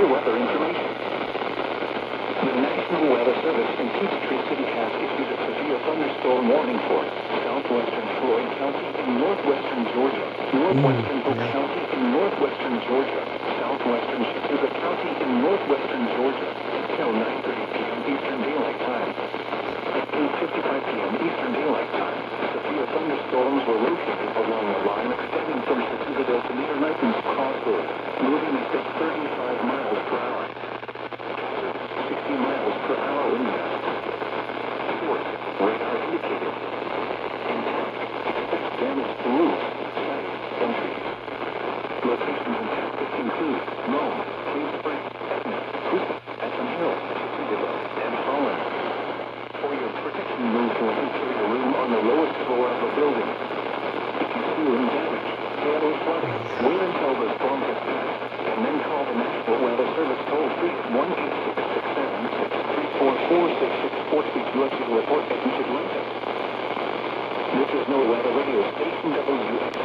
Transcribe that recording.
severe weather information. The National Weather Service in Peachtree City has issued a severe thunderstorm warning for southwestern Floyd County in northwestern Georgia, northwestern Polk County in northwestern Georgia, southwestern Chattooga County in northwestern Georgia, until 9:30 p.m. Eastern Daylight Time. At 8:55 p.m. Eastern Daylight Time, severe thunderstorms were located along a line extending from Chattooga to near Knightons Crossroad, moving at 35 miles per hour. 60 miles per hour wind gust. Short, radar indicated. Intent, expect damage to roofs, sites, and trees. Locations and tactics include Rome, Cave Spring, Etna, Cooper, Essen Hill, Chattooga, and Holland. For your protection, move to a interior room on the lowest floor of the building. If you see room damage, hail or flooding, wait until the storm has passed, and then call the National Weather Service toll-free at 1-866-7-634-4664 to let you report that you should rent it. This is no weather radio station WXK.